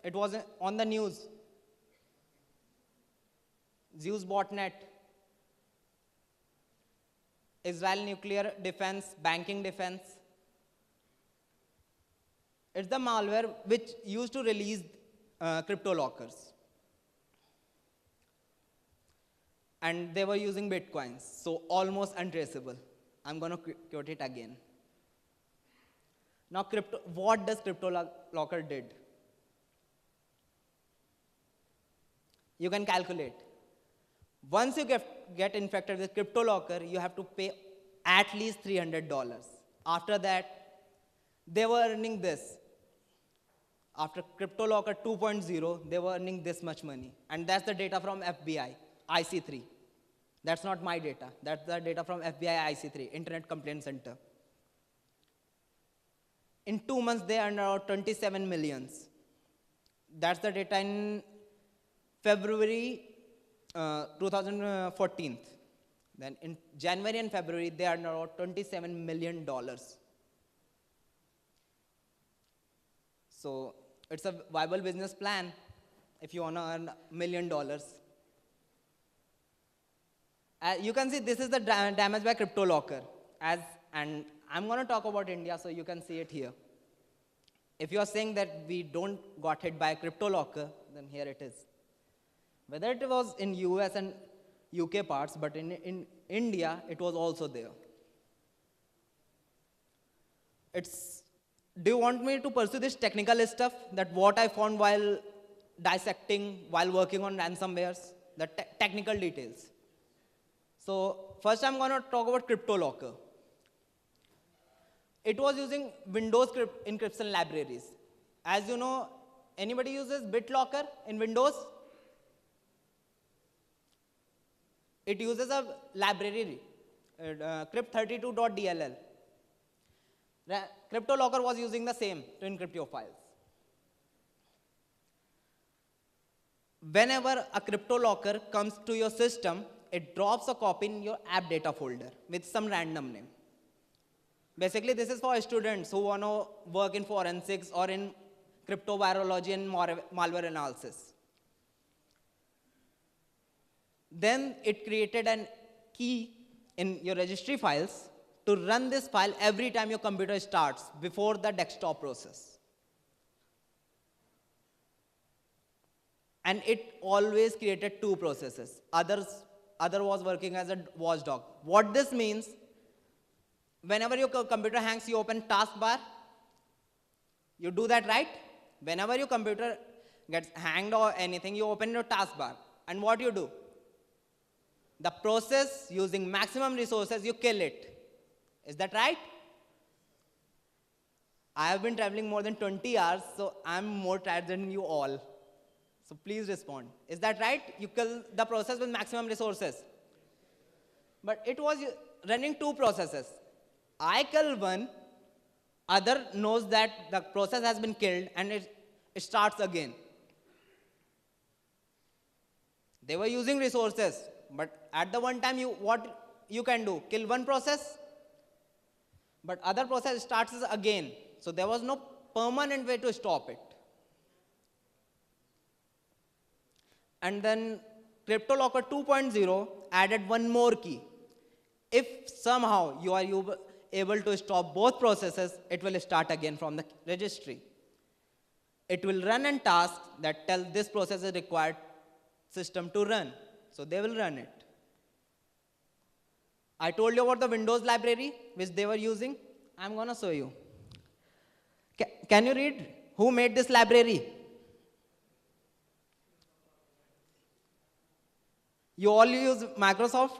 it was on the news. Zeus botnet, Israel nuclear defense, banking defense. It's the malware which used to release crypto lockers. And they were using bitcoins, so almost untraceable. I'm going to quote it again. Now, what does crypto locker did? You can calculate. Once you get infected with crypto locker, you have to pay at least $300. After that, they were earning this. After crypto locker 2.0, they were earning this much money. And that's the data from FBI, IC3. That's not my data. That's the data from FBI IC3, Internet Complaint Center. In 2 months, they earned around 27 millions. That's the data in February 2014. Then in January and February, they earned around $27 million. So it's a viable business plan if you want to earn $1 million. You can see this is the damage by crypto locker. And I'm going to talk about India, so you can see it here. If you are saying that we don't got hit by crypto locker, then here it is. Whether it was in US and UK parts, but in India, it was also there. Do you want me to pursue this technical stuff, that what I found while dissecting, while working on ransomwares, the technical details? So first I'm going to talk about crypto locker. It was using Windows encryption libraries. As you know, anybody uses BitLocker in Windows? It uses a library, crypt32.dll. CryptoLocker was using the same to encrypt your files. Whenever a CryptoLocker comes to your system, it drops a copy in your app data folder with some random name. Basically, this is for students who want to work in forensics or in cryptovirology and malware analysis. Then it created a key in your registry files to run this file every time your computer starts before the desktop process. And it always created two processes. Other was working as a watchdog. What this means, whenever your computer hangs, you open taskbar. You do that, right? Whenever your computer gets hanged or anything, you open your taskbar. And what you do? The process using maximum resources, you kill it. Is that right? I have been traveling more than 20 hours, so I'm more tired than you all. So please respond. Is that right? You kill the process with maximum resources. But it was running two processes. I kill one, other knows that the process has been killed, and it starts again. They were using resources, but at the one time, what you can do? Kill one process, but other process starts again. So there was no permanent way to stop it. And then CryptoLocker 2.0 added one more key. If somehow you are able to stop both processes, it will start again from the registry. It will run a task that tells this process is required system to run. So they will run it. I told you about the Windows library which they were using. I'm going to show you. Can you read who made this library? You all use Microsoft,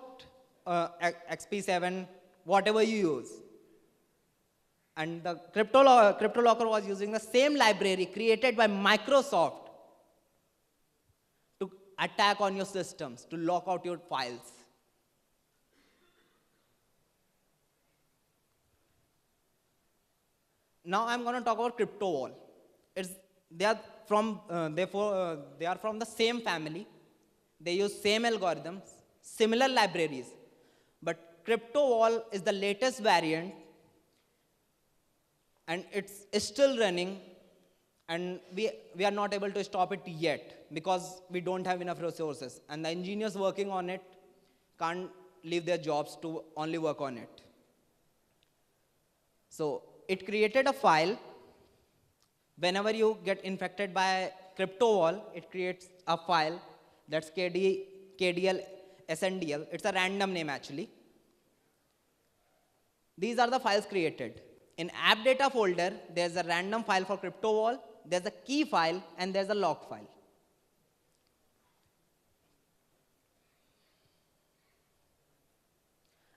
XP7, whatever you use. And the CryptoLocker was using the same library created by Microsoft to attack on your systems, to lock out your files. Now I'm going to talk about CryptoWall. They are from the same family. They use same algorithms, similar libraries. But CryptoWall is the latest variant, and it's still running And we are not able to stop it yet because we don't have enough resources. And the engineers working on it can't leave their jobs to only work on it. So it created a file. Whenever you get infected by CryptoWall, it creates a file that's KDL SNDL. It's a random name actually. These are the files created. In app data folder, there's a random file for CryptoWall, there's a key file, and there's a log file.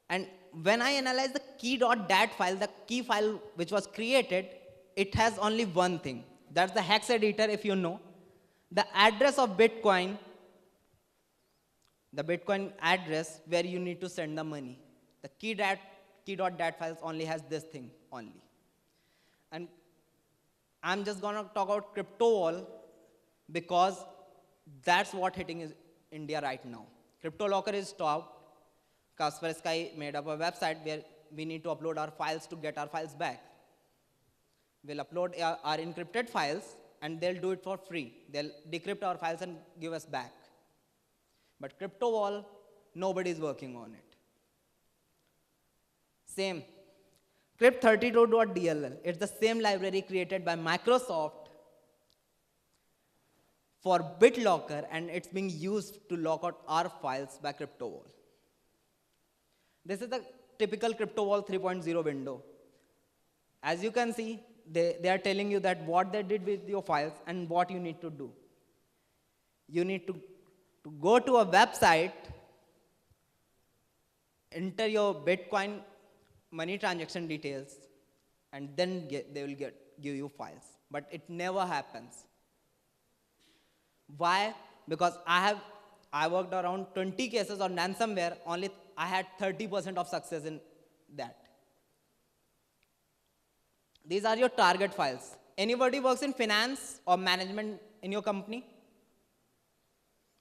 And when I analyze the key.dat file, the key file which was created, it has only one thing. That's the hex editor, if you know. The address of Bitcoin, the Bitcoin address where you need to send the money. The key.dat files only has this thing only. And I'm just gonna talk about CryptoWall because that's what hitting is India right now. CryptoLocker is stopped. Kaspersky made up a website where we need to upload our files to get our files back. We'll upload our encrypted files and they'll do it for free. They'll decrypt our files and give us back. But CryptoWall, nobody's working on it. Same. Crypt32.dll, it's the same library created by Microsoft for BitLocker, and it's being used to lock out our files by CryptoWall. This is the typical CryptoWall 3.0 window. As you can see, they are telling you that what they did with your files and what you need to do. You need to go to a website, enter your Bitcoin money transaction details, and then they will give you files. But it never happens. Why? Because I worked around 20 cases on ransomware, only I had 30% of success in that. These are your target files. Anybody works in finance or management in your company?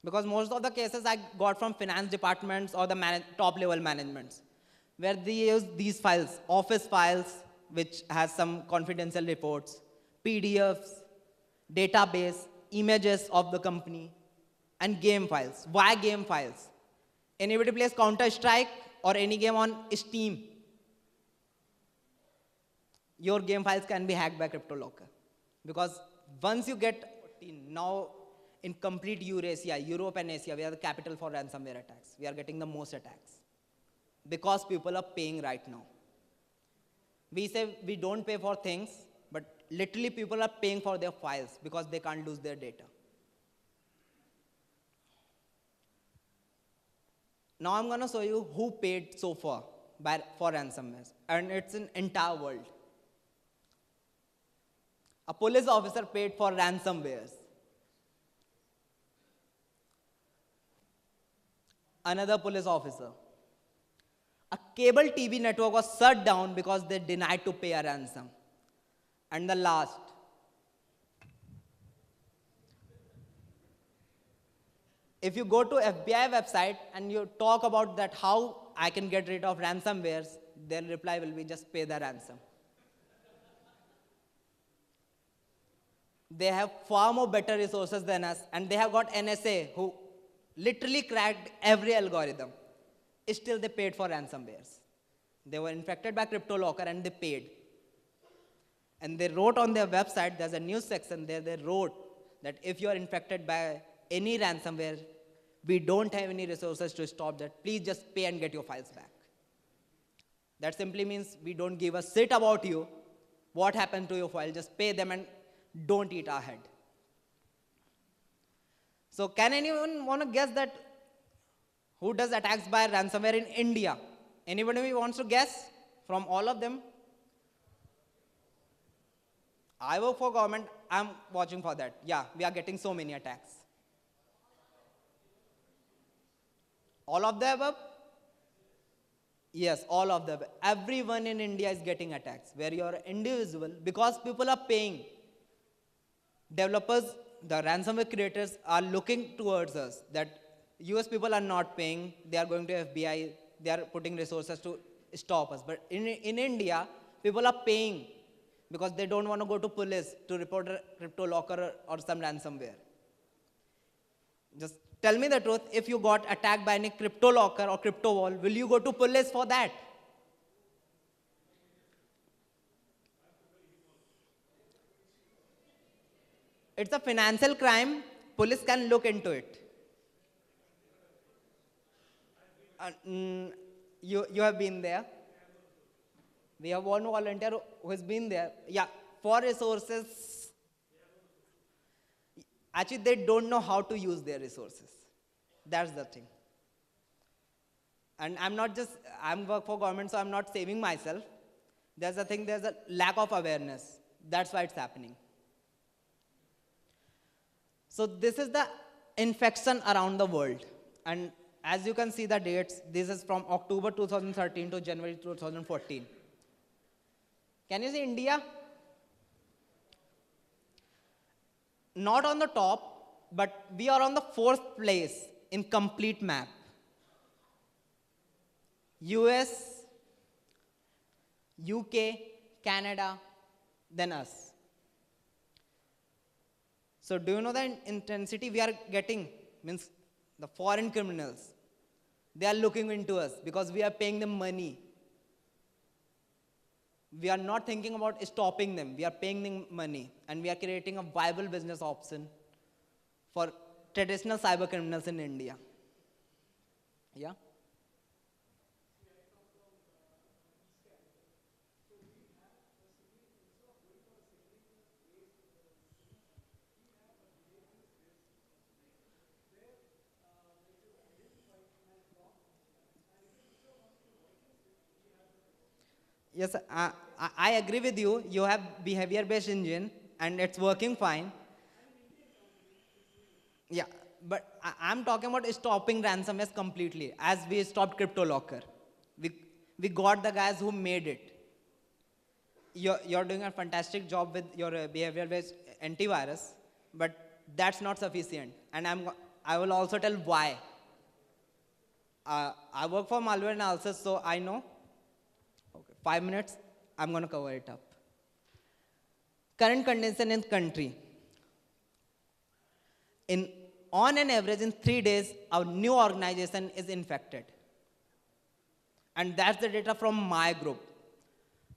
Because most of the cases I got from finance departments or the top level managements, where they use these files, office files, which has some confidential reports, PDFs, database, images of the company, and game files. Why game files? Anybody plays Counter-Strike or any game on Steam? Your game files can be hacked by CryptoLocker. Because once you get, now in complete Eurasia, Europe and Asia, we are the capital for ransomware attacks. We are getting the most attacks. Because people are paying right now. We say we don't pay for things, but literally people are paying for their files because they can't lose their data. Now I'm going to show you who paid so far for ransomware, and it's in entire world. A police officer paid for ransomwares. Another police officer. A cable TV network was shut down because they denied to pay a ransom. And the last. If you go to FBI website and you talk about that how I can get rid of ransomwares, their reply will be just pay the ransom. They have far more better resources than us, and they have got NSA who literally cracked every algorithm. Still they paid for ransomwares. They were infected by CryptoLocker and they paid. And they wrote on their website, there's a news section there, they wrote that if you are infected by any ransomware, we don't have any resources to stop that. Please just pay and get your files back. That simply means we don't give a shit about you. What happened to your file? Just pay them and don't eat our head. So can anyone want to guess that who does attacks by ransomware in India? Anybody wants to guess from all of them? I work for government. I'm watching for that. Yeah, we are getting so many attacks. All of the above? Yes, all of the above. Everyone in India is getting attacks where you are individual because people are paying. Developers, the ransomware creators are looking towards us that US people are not paying. They are going to FBI. They are putting resources to stop us. But in India, people are paying because they don't want to go to police to report a crypto locker or some ransomware. Just tell me the truth, if you got attacked by any crypto locker or crypto wall, will you go to police for that? It's a financial crime, police can look into it. You have been there. We have one volunteer who has been there. Yeah, for resources, actually they don't know how to use their resources. That's the thing. And I'm work for government, so I'm not saving myself. There's a thing, there's a lack of awareness. That's why it's happening. So this is the infection around the world. And as you can see the dates, this is from October 2013 to January 2014. Can you see India? Not on the top, but we are on the 4th place in complete map. US, UK, Canada, then us. So do you know the intensity we are getting? Means the foreign criminals, they are looking into us because we are paying them money. We are not thinking about stopping them. We are paying them money. And we are creating a viable business option for traditional cyber criminals in India. Yeah? Yes, I agree with you. You have behavior-based engine, and it's working fine. Yeah, but I'm talking about stopping ransomware completely, as we stopped CryptoLocker. We got the guys who made it. You're doing a fantastic job with your behavior-based antivirus, but that's not sufficient. And I will also tell why. I work for malware analysis, so I know. Okay, 5 minutes, I'm going to cover it up. Current condition in country. On an average, in 3 days, our new organization is infected. And that's the data from my group.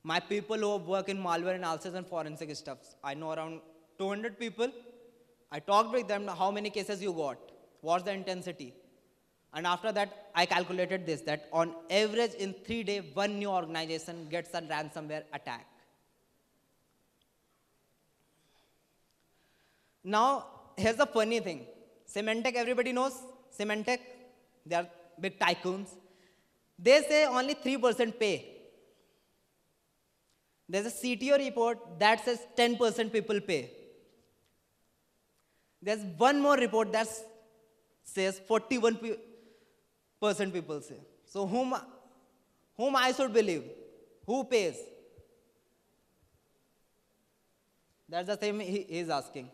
My people who work in malware analysis and forensic stuff. I know around 200 people. I talked with them, how many cases you got, what's the intensity. And after that, I calculated this, that on average in 3 days, one new organization gets a ransomware attack. Now, here's the funny thing. Symantec, everybody knows Symantec? They are big tycoons. They say only 3% pay. There's a CTO report that says 10% people pay. There's one more report that says 41% people say. So whom I should believe? Who pays? That's the same he is asking.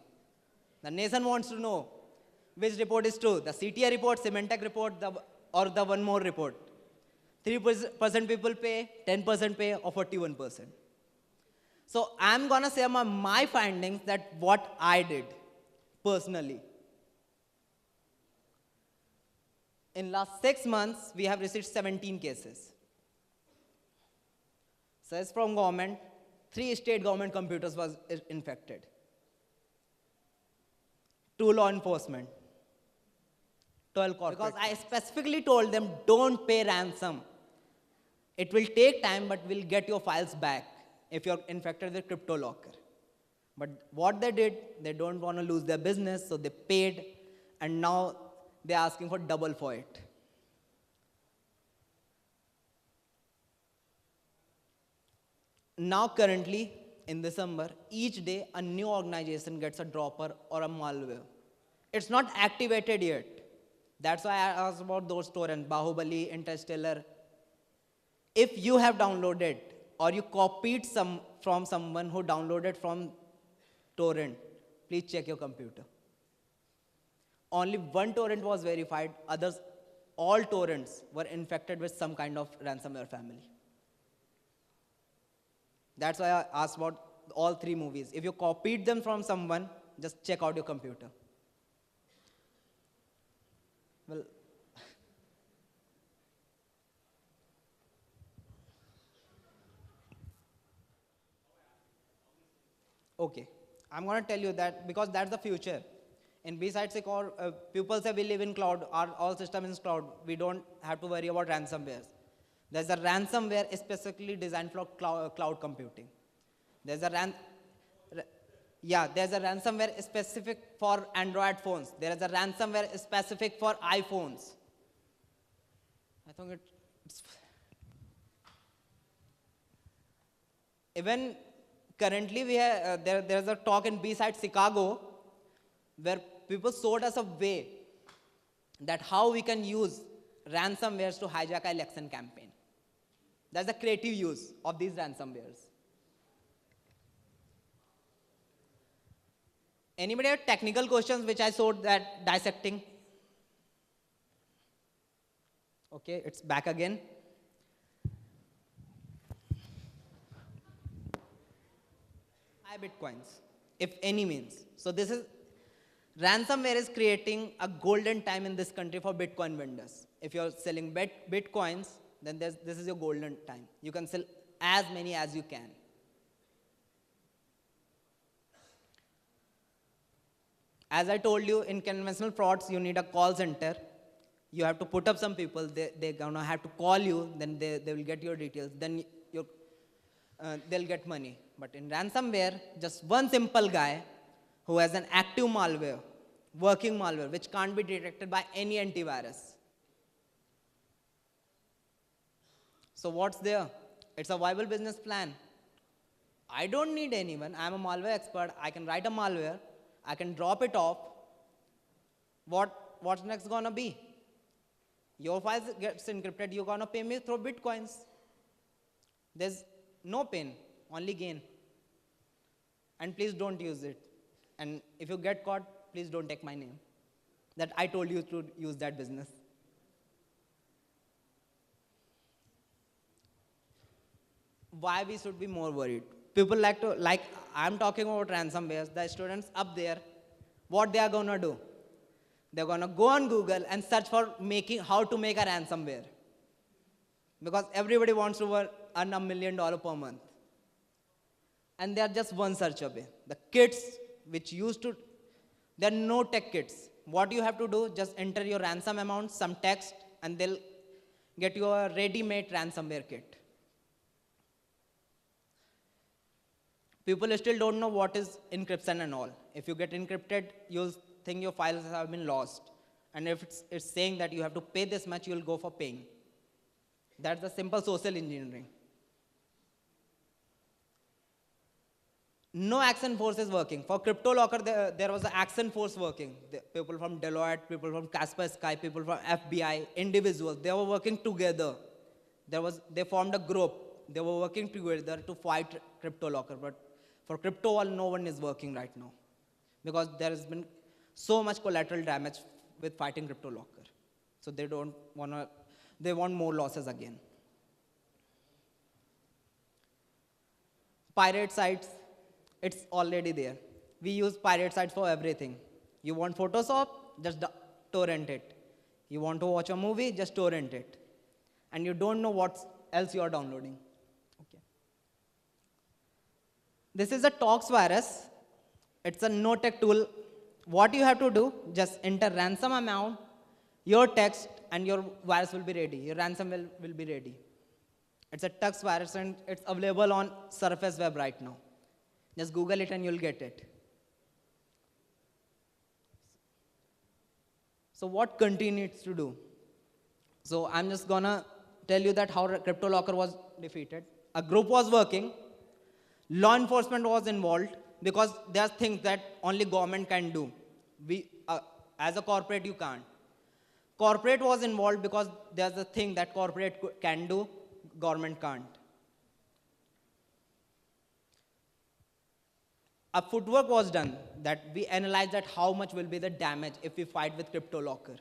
The nation wants to know which report is true. The CTI report, Symantec report, or the one more report. 3% people pay, 10% pay, or 41%. So I'm going to share my findings, that what I did personally. In last 6 months, we have received 17 cases. Says from government, 3 state government computers was infected. 2 law enforcement. 12 corporate. Because I specifically told them, don't pay ransom. It will take time, but we'll get your files back if you're infected with CryptoLocker. But what they did, they don't want to lose their business, so they paid, and now they're asking for double for it. Now currently, in December, each day a new organization gets a dropper or a malware. It's not activated yet. That's why I asked about those torrents, Bahubali, Interstellar. If you have downloaded or you copied from someone who downloaded from torrent, please check your computer. Only one torrent was verified, others, all torrents were infected with some kind of ransomware family. That's why I asked about all three movies. If you copied them from someone, just check out your computer. Well, okay, I'm going to tell you that because that's the future. In besides core, people say we live in cloud, our all system is cloud. We don't have to worry about ransomwares. There's a ransomware specifically designed for cloud computing. There's a there's a ransomware specific for Android phones. There is a ransomware specific for iPhones. I think it's even currently we have, there's a talk in B-side Chicago where people showed us a way that how we can use ransomwares to hijack an election campaign. That's the creative use of these ransomwares. Anybody have technical questions which I showed that dissecting? Okay, it's back again. Buy bitcoins, if any means. So this is, ransomware is creating a golden time in this country for Bitcoin vendors. If you're selling bitcoins, then this is your golden time. You can sell as many as you can. As I told you, in conventional frauds, you need a call center. You have to put up some people. They're gonna have to call you. Then they will get your details. Then they'll get money. But in ransomware, just one simple guy who has an active malware, working malware, which can't be detected by any antivirus. So what's there? It's a viable business plan. I don't need anyone. I'm a malware expert. I can write a malware. I can drop it off. What's next gonna be? Your files gets encrypted. You're gonna pay me through bitcoins. There's no pain, only gain. And please don't use it. And if you get caught, please don't take my name. That I told you to use that business. Why we should be more worried? People like I'm talking about ransomware. The students up there, what they are gonna do? They're gonna go on Google and search for how to make a ransomware. Because everybody wants to earn $1 million per month. And they are just one search away. The kits which there are no tech kits. What you have to do, just enter your ransom amount, some text, and they'll get you a ready-made ransomware kit. People still don't know what is encryption and all. If you get encrypted, you'll think your files have been lost. And if it's saying that you have to pay this much, you'll go for paying. That's the simple social engineering. No action force is working. For CryptoLocker, there was an action force working. People from Deloitte, people from Kaspersky, people from FBI, individuals, they were working together. They formed a group. They were working together to fight CryptoLocker. But for crypto, no one is working right now. Because there has been so much collateral damage with fighting CryptoLocker. So they want more losses again. Pirate sites, it's already there. We use pirate sites for everything. You want Photoshop, just torrent it. You want to watch a movie, just torrent it. And you don't know what else you are downloading. Okay. This is a Tox virus. It's a no-tech tool. What you have to do, just enter ransom amount, your text, and your virus will be ready. Your ransom will be ready. It's a Tox virus, and it's available on Surface Web right now. Just Google it and you'll get it. So what country needs to do? So I'm just gonna tell you that how CryptoLocker was defeated. A group was working. Law enforcement was involved because there are things that only government can do. As a corporate, you can't. Corporate was involved because there's a thing that corporate can do, government can't. A footwork was done that we analyzed that how much will be the damage if we fight with CryptoLocker.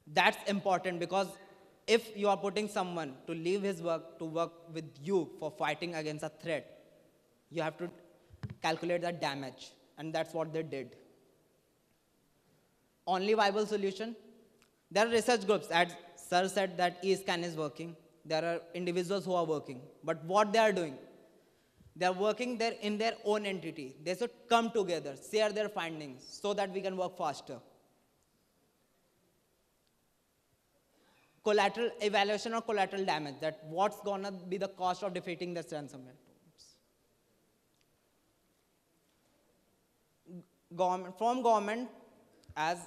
That's important because if you are putting someone to leave his work to work with you for fighting against a threat, You have to calculate the damage, and that's what they did. Only viable solution? There are research groups, as Sir said that e-scan is working. There are individuals who are working. But what they are doing? They are working there in their own entity. They should come together, share their findings, so that we can work faster. Collateral evaluation or collateral damage, that what's gonna be the cost of defeating this ransomware. From government, as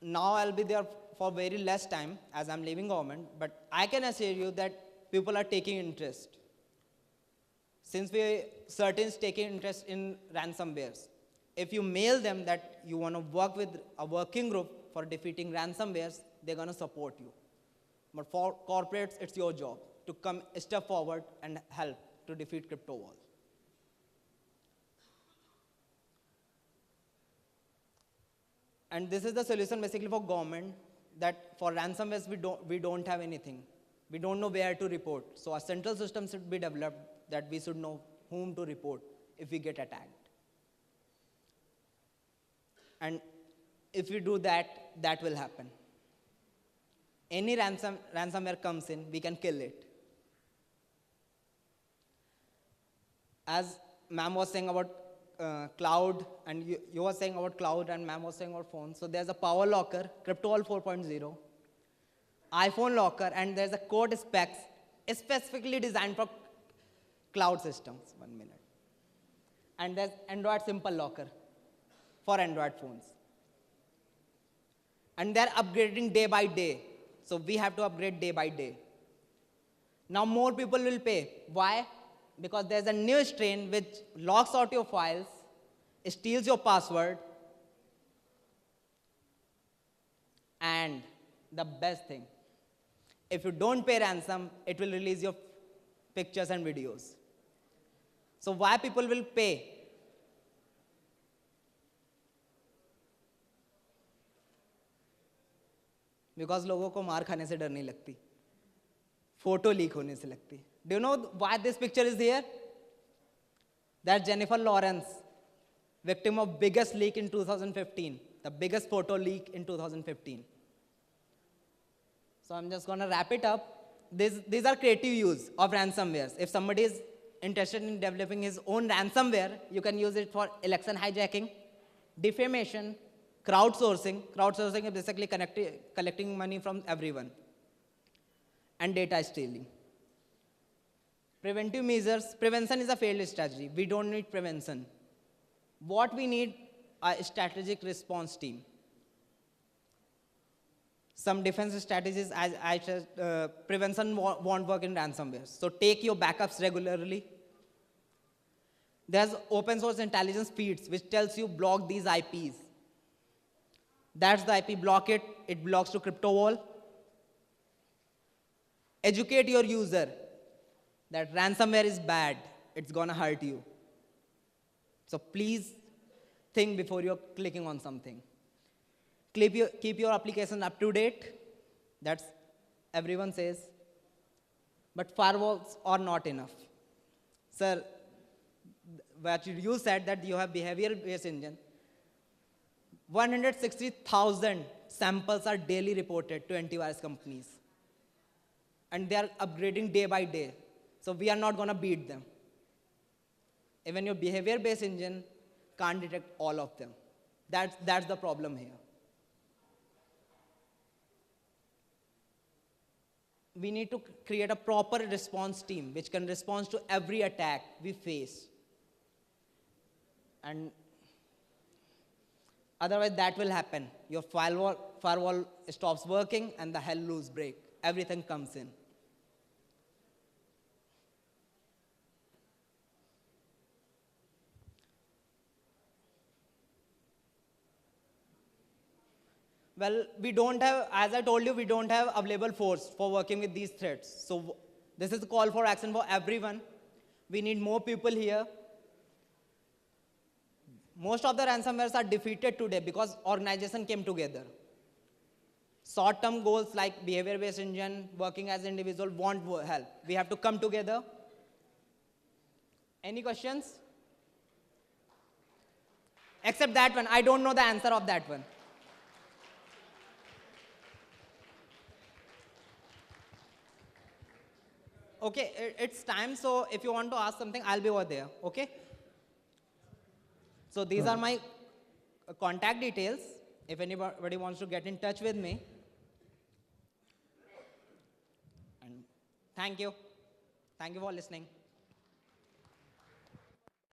now I'll be there for very less time as I'm leaving government, but I can assure you that people are taking interest. Since certain taking interest in ransomwares, if you mail them that you want to work with a working group for defeating ransomwares, they're going to support you. But for corporates, it's your job to come a step forward and help to defeat crypto wall. And this is the solution basically for government, that for ransomwares we don't have anything. We don't know where to report. So a central system should be developed that we should know whom to report if we get attacked. And if we do that, that will happen. Any ransomware comes in, we can kill it. As ma'am was saying about cloud, and you were saying about cloud, and ma'am was saying about phone. So there's a power locker, CryptoWall 4.0, iPhone locker, and there's a code specs specifically designed for cloud systems. 1 minute. And there's Android simple locker for Android phones. And they're upgrading day by day. So we have to upgrade day by day. Now more people will pay. Why? Because there's a new strain which locks out your files, steals your password, and the best thing, if you don't pay ransom, it will release your pictures and videos. So why people will pay? Because लोगों को मार खाने से डर नहीं लगती, photo leak होने से लगती. Do you know why this picture is here? That's Jennifer Lawrence, victim of biggest leak in 2015, the biggest photo leak in 2015. So I'm just going to wrap it up. These are creative use of ransomwares. If somebody is interested in developing his own ransomware, you can use it for election hijacking, defamation, crowdsourcing. Crowdsourcing is basically collecting money from everyone, and data stealing. Preventive measures. Prevention is a failed strategy. We don't need prevention. What we need, a strategic response team. Some defense strategies, as I said, prevention won't work in ransomware. So take your backups regularly. There's open source intelligence feeds which tells you block these IPs. That's the IP, block it. It belongs to CryptoWall. Educate your user that ransomware is bad. It's gonna hurt you. So please think before you're clicking on something. Keep your application up to date. That's everyone says. But firewalls are not enough. Sir, what you said that you have behavior-based engine. 160,000 samples are daily reported to antivirus companies. And they are upgrading day by day. So we are not going to beat them. Even your behavior-based engine can't detect all of them. That's the problem here. We need to create a proper response team which can respond to every attack we face. And otherwise that will happen. Your firewall stops working and the hell loose break. Everything comes in. Well, we don't have, as I told you, we don't have available force for working with these threats. So this is a call for action for everyone. We need more people here. Most of the ransomwares are defeated today because organization came together. Short-term goals like behavior-based engine, working as individual won't help. We have to come together. Any questions? Except that one, I don't know the answer of that one. Okay, it's time, so if you want to ask something, I'll be over there, okay? So these are my contact details, if anybody wants to get in touch with me. And thank you. Thank you for listening.